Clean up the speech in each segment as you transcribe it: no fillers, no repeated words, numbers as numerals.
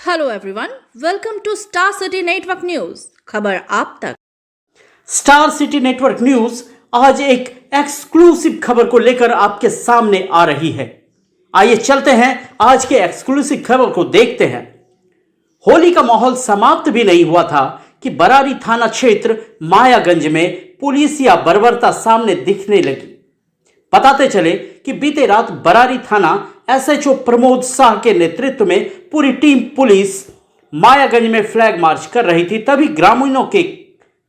Hello everyone, welcome to star city network news. खबर आप तक। स्टार सिटी नेटवर्क न्यूज आज एक एक्सक्लूसिव खबर को लेकर आपके सामने आ रही है। आइए चलते हैं आज के एक्सक्लूसिव खबर को देखते हैं। होली का माहौल समाप्त भी नहीं हुआ था कि बरारी थाना क्षेत्र मायागंज में पुलिसिया बर्बरता सामने दिखने लगी। बताते चले कि बीते रात बरारी थाना एसएचओ प्रमोद शाह के नेतृत्व में पूरी टीम पुलिस मायागंज में फ्लैग मार्च कर रही थी। तभी ग्रामीणों के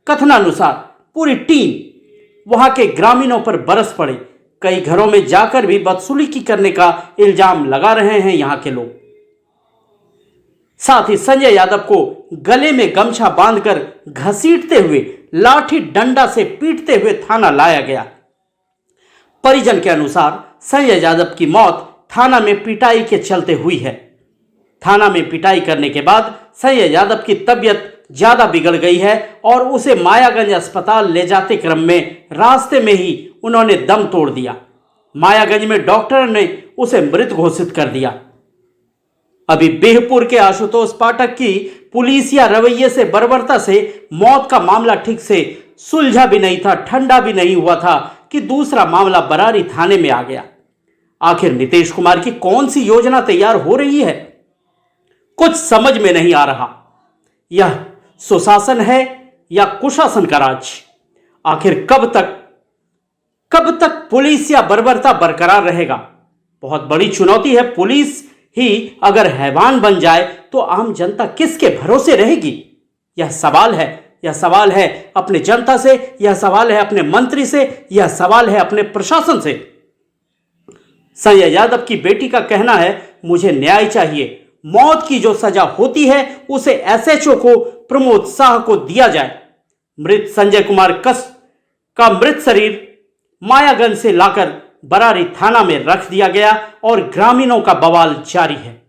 कथनानुसार पूरी टीम वहां के ग्रामीणों पर बरस पड़ी। कई घरों में जाकर भी बदसलूकी करने का इल्जाम लगा रहे हैं यहां के लोग। साथ ही संजय यादव को गले में गमछा बांधकर घसीटते हुए लाठी डंडा से पीटते हुए थाना लाया गया। परिजन के अनुसार संजय यादव की मौत थाना में पिटाई के चलते हुई है। थाना में पिटाई करने के बाद संजय यादव की तबीयत ज्यादा बिगड़ गई है और उसे मायागंज अस्पताल ले जाते क्रम में रास्ते में ही उन्होंने दम तोड़ दिया। मायागंज में डॉक्टर ने उसे मृत घोषित कर दिया। अभी बिहपुर के आशुतोष पाठक की पुलिसिया रवैये से बर्बरता से मौत का मामला ठीक से सुलझा भी नहीं था, ठंडा भी नहीं हुआ था कि दूसरा मामला बरारी थाने में आ गया। आखिर नीतीश कुमार की कौन सी योजना तैयार हो रही है, कुछ समझ में नहीं आ रहा। यह सुशासन है या कुशासन का राज? आखिर कब तक पुलिस या बर्बरता बरकरार रहेगा? बहुत बड़ी चुनौती है। पुलिस ही अगर हैवान बन जाए तो आम जनता किसके भरोसे रहेगी? यह सवाल है अपने जनता से, यह सवाल है अपने मंत्री से, यह सवाल है अपने प्रशासन से। संजय यादव की बेटी का कहना है, मुझे न्याय चाहिए। मौत की जो सजा होती है उसे एसएचओ को प्रमोद शाह को दिया जाए। मृत संजय कुमार का मृत शरीर मायागंज से लाकर बरारी थाना में रख दिया गया और ग्रामीणों का बवाल जारी है।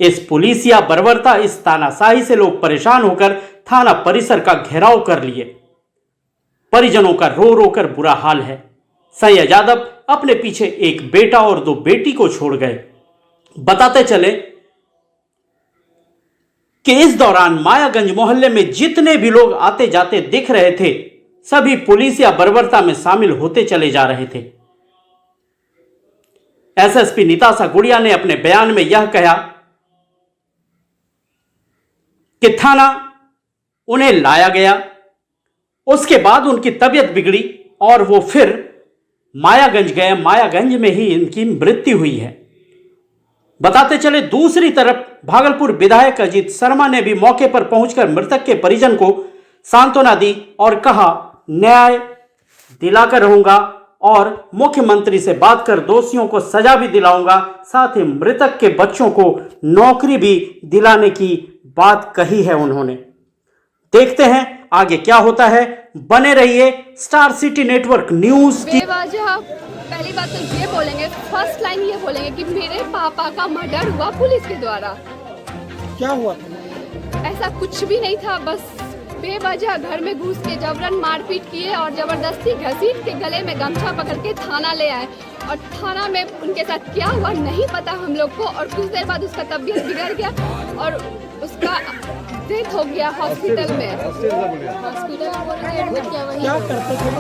इस पुलिसिया बर्बरता, इस तानाशाही से लोग परेशान होकर थाना परिसर का घेराव कर लिए। परिजनों का रो रो कर बुरा हाल है। संजय यादव अपने पीछे एक बेटा और 2 बेटी को छोड़ गए। बताते चले कि इस दौरान मायागंज मोहल्ले में जितने भी लोग आते जाते दिख रहे थे, सभी पुलिसिया बर्बरता में शामिल होते चले जा रहे थे। एसएसपी निताशा गुड़िया ने अपने बयान में यह कहा कि थाना उन्हें लाया गया, उसके बाद उनकी तबीयत बिगड़ी और वो फिर मायागंज गए। मायागंज में ही इनकी मृत्यु हुई है। बताते चले दूसरी तरफ भागलपुर विधायक अजीत शर्मा ने भी मौके पर पहुंचकर मृतक के परिजन को सांत्वना दी और कहा, न्याय दिलाकर रहूंगा और मुख्यमंत्री से बात कर दोषियों को सजा भी दिलाऊंगा। साथ ही मृतक के बच्चों को नौकरी भी दिलाने की बात कही है उन्होंने। देखते हैं आगे क्या होता है। बने रहिए स्टार सिटी नेटवर्क न्यूज की। पहली बात तो ये बोलेंगे, फर्स्ट लाइन ये बोलेंगे कि मेरे पापा का मर्डर हुआ पुलिस के द्वारा। क्या हुआ था? ऐसा कुछ भी नहीं था, बस बेवजह घर में घुस के जबरन मारपीट किए और जबरदस्ती घसीट के गले में गमछा पकड़ के थाना ले आए। और थाना में उनके साथ क्या हुआ नहीं पता हम लोग को। और कुछ देर बाद उसका तबीयत बिगड़ गया और उसका डेथ हो गया हॉस्पिटल में। क्या करते थे?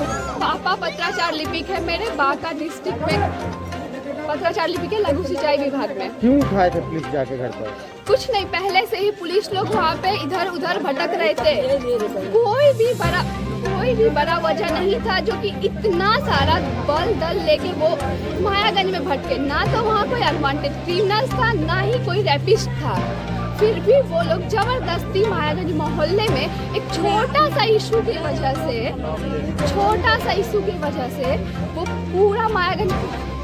पापा पत्राचार लिपिक है मेरे बांका डिस्ट्रिक्ट में, पत्राचार लिपिक है लघु सिंचाई विभाग में। क्यों उठाए थे पुलिस जाके घर पर? कुछ नहीं, पहले से ही पुलिस लोग वहाँ पे इधर उधर भटक रहे थे। कोई भी बड़ा वजह नहीं था जो कि इतना सारा बल दल लेके वो मायागंज में भटके। ना तो वहाँ कोई अनवांटेड क्रिमिनल्स था, ना ही कोई रैपिस्ट था। फिर भी वो लोग जबरदस्ती मायागंज मोहल्ले में एक छोटा सा इशू की वजह से वो पूरा मायागंज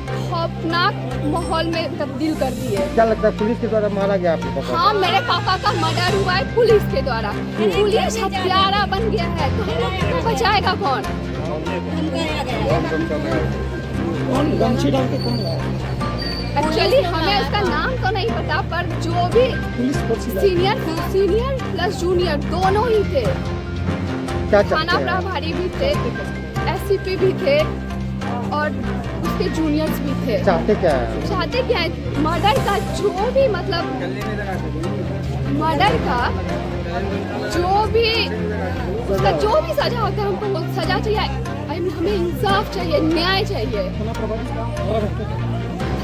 खौफनाक माहौल में तब्दील कर दिए। क्या लगता है पुलिस के द्वारा मारा गया आपके पापा? हाँ, मेरे पापा का मर्डर हुआ है पुलिस के द्वारा। पुलिस हत्यारा बन गया है तो बचाएगा कौन? गमछी डाल के कौन लाया? एक्चुअली हमें उसका नाम तो नहीं पता, पर जो भी सीनियर प्लस जूनियर दोनों ही थे। थाना प्रभारी भी थे, एससीपी भी थे और उसके जूनियर्स भी थे। चाहते क्या है? मर्डर का जो भी मतलब मर्डर का उसका जो भी सजा होता है हमको वो सजा चाहिए। हमें इंसाफ चाहिए, न्याय चाहिए।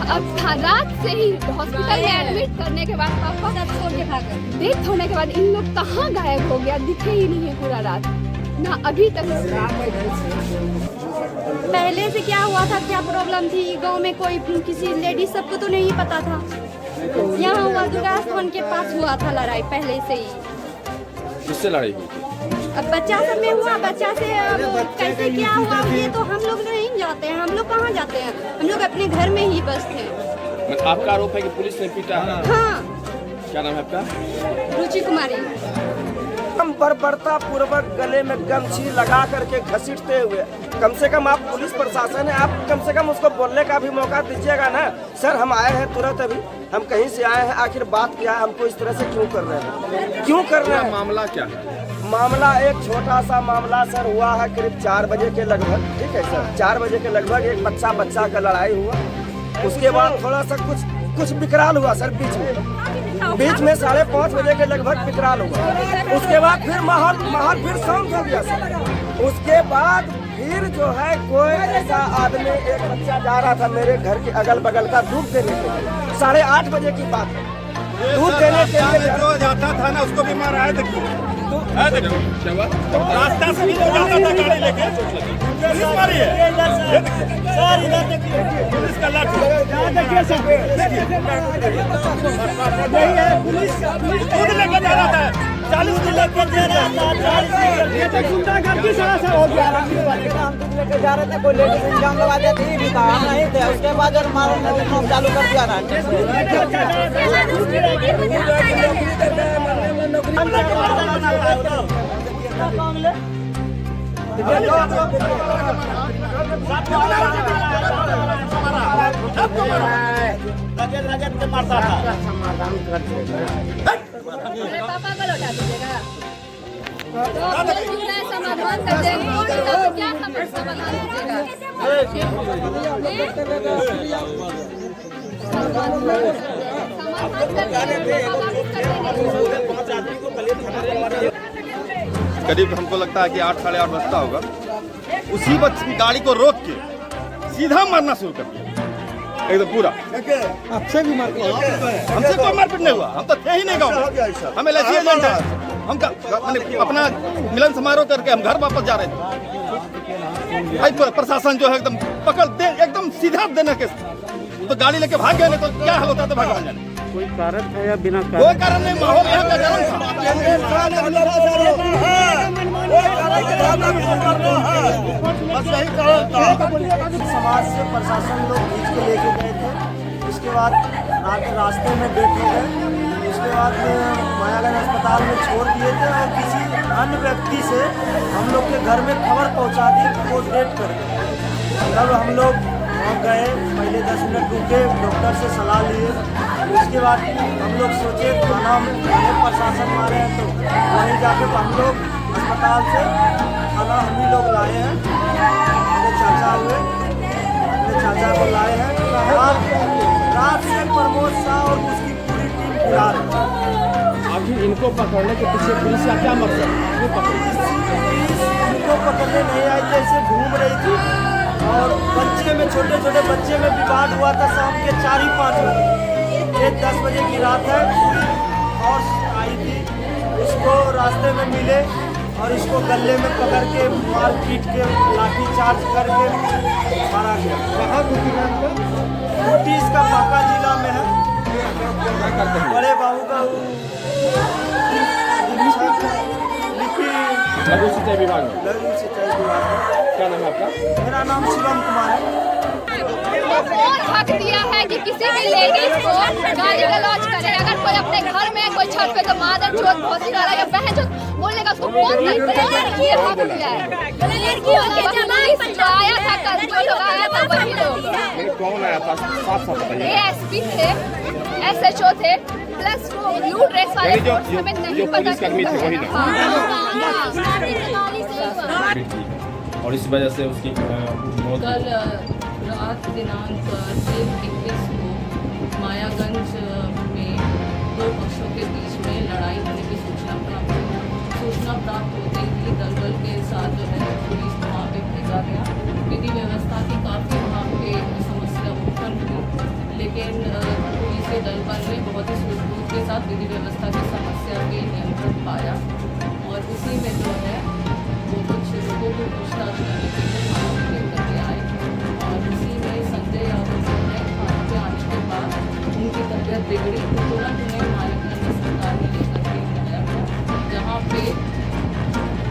अब रात से ही हॉस्पिटल में एडमिट करने के बाद पापा डेथ होने के बाद इन लोग कहाँ गायब हो गया, दिखे ही नहीं है पूरा रात ना अभी तक। पहले से क्या हुआ था, क्या प्रॉब्लम थी गांव में, कोई किसी लेडीज सबको तो नहीं पता था। यहाँ हुआ दुर्गा स्थान के पास हुआ था लड़ाई पहले से ही। किससे लड़ाई हुई? अब बच्चा सब में हुआ, बच्चा से अब कैसे क्या हुआ ये तो हम लोग नहीं जाते हैं। हम लोग कहाँ जाते हैं, हम लोग अपने घर में ही बस थे। आपका आरोप है कि पुलिस ने पीटा है? हाँ। क्या नाम है आपका? रुचि कुमारी। हम बर्बरता पूर्वक गले में गमछी लगा करके घसीटते हुए, कम से कम आप पुलिस प्रशासन है, आप कम से कम उसको बोलने का भी मौका दीजिएगा ना। सर हम आए हैं तुरंत, अभी हम कहीं से आए हैं, आखिर बात क्या है, हमको इस तरह से क्यों कर रहे हैं, क्यों कर रहे हैं? मामला क्या है? मामला एक छोटा सा मामला सर हुआ है करीब 4 बजे के लगभग, ठीक है सर, 4 बजे के लगभग एक बच्चा का लड़ाई हुआ। उसके बाद थोड़ा सा कुछ विकराल हुआ सर, बीच में 5:30 बजे के लगभग विकराल हुआ। उसके बाद फिर माहौल फिर शांत हो गया सर। उसके बाद फिर जो है कोई ऐसा आदमी, एक बच्चा जा रहा था मेरे घर के अगल बगल का दूध देने के लिए, 8:30 बजे की बात है, दूध देने के लिए जो जाता था ना उसको भी मारा है। रास्ता से भी जाता था गाड़ी लेके, पुलिस मारी है सर, इधर देखिए पुलिस का लाठी, देखिए सर, पुलिस खुद लेके जा रहा था, 40 की लेके जा रहा था, 40 गुंडागर्दी से हो गया। हम दूध लेके जा रहे थे, कोई लेडीज इंजाम लगा देती भी था, हम नहीं थे। उसके बाद जब मारने चालू कर दिया ना, पापा को लौटा दीजिएगा समाधान कर देंगे, क्या समाधान दीजिएगा? करीब हमको लगता है कि 8 साढ़े 8 बजता होगा। उसी गाड़ी को रोक के सीधा मारना शुरू कर दिया, एकदम पूरा। आपसे भी मार हमसे कोई मारपीट नहीं हुआ, हम तो थे ही नहीं गाँव में, हम LIC एजेंट हैं। हम अपना मिलन समारोह करके हम घर वापस जा रहे थे। भाई प्रशासन जो है एकदम पकड़ दे, एकदम सीधा देने के, तो गाड़ी लेके भाग गए, नहीं तो क्या हाल होता था भगवान जाने। कोई कारण था या बिना कारण? कोई कारण नहीं, माहौल यहाँ का गर्म था। बस यही कारण था। समाज से प्रशासन लोग खींच के लेके गए थे, इसके बाद रास्ते में डेथ हो गए। उसके बाद मायागंज अस्पताल में छोड़ दिए थे और किसी अन्य व्यक्ति से हम लोग के घर में खबर पहुंचा दी वो डेथ कर गए। तब हम लोग वहाँ गए, पहले 10 मिनट रुके, डॉक्टर से सलाह लिए। उसके बाद हम लोग सोचे खाना में प्रशासन मारे हैं, तो वहीं जाके हम लोग अस्पताल से खाना हम ही लोग लाए हैं। मेरे चाचा हुए, अपने चाचा को लाए हैं। रात से प्रमोद शाह और उसकी पूरी टीम फिलहाल अभी इनको पकड़ने के पीछे पुलिस का क्या मकसद है? इनको पकड़ने नहीं आई थी, ऐसे घूम रही थी। और बच्चे में, छोटे छोटे बच्चे में विवाद हुआ था शाम के 4 ही 5 बजे। ये 10 बजे की रात है, और आई थी, उसको रास्ते में मिले और इसको गले में पकड़ के मार पीट के लाठी चार्ज करके मारा गया। कहाँ ड्यूटी इसका बांका जिला में है। बड़े बाबू का लघु सिंचाई विभाग में। लघु सिंचाई विभाग में। क्या नाम है आपका? मेरा नाम शिवम कुमार है। कौन हक दिया है कि किसी भी लेडीज को गाली गलौज करे? अगर कोई अपने घर में कोई छत पे तो मादर चोट भौसी वाला या बहन चोट बोलेगा, उसको कौन ये हक दिया है? आया था कल, जो लोग आया था वही लोग। कौन आया था? साफ बताइए। ASP थे, SHO थे, प्लस वो ब्लू ड्रेस वाले हमें नहीं पता कर्मी थे वही ना। और इस वजह से उसकी मौत। कल रात दिनांक 21 को मायागंज में 2 पक्षों के बीच में लड़ाई लोगों ने बहुत ही सूझबूझ के साथ विधि व्यवस्था की समस्या के नियंत्रण पाया और उसी में जो है वो कुछ लोगों को पूछताछ करने के लिए थाना में लेकर के आए और उसी में संजय यादव जो है थाना पे आने के बाद उनकी तबीयत बिगड़ी तो तुरंत उन्हें मायागंज अस्पताल में लेकर के आया गया, जहाँ पे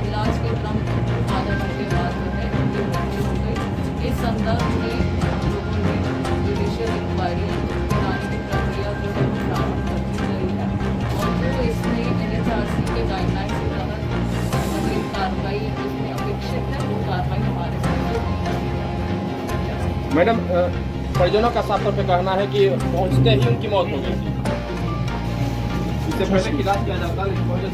इलाज के क्रम आधा घंटे बाद जो है उनकी मृत्यु हो गई। इस संदर्भ में हम लोगों ने जुडिशियल इंक्वायरी कराने की प्रक्रिया जो है वो प्रारंभ कर दी गई है और जो इसमें NHRC के गाइडलाइंस के तहत अगली कार्रवाई इसमें अपेक्षित है वो कार्रवाई हमारे साथ। मैडम, परिजनों का साफ तौर पे कहना है कि पहुंचते ही उनकी मौत हो गई थी। इससे पहले इलाज किया जाता है लेकिन पहुंचे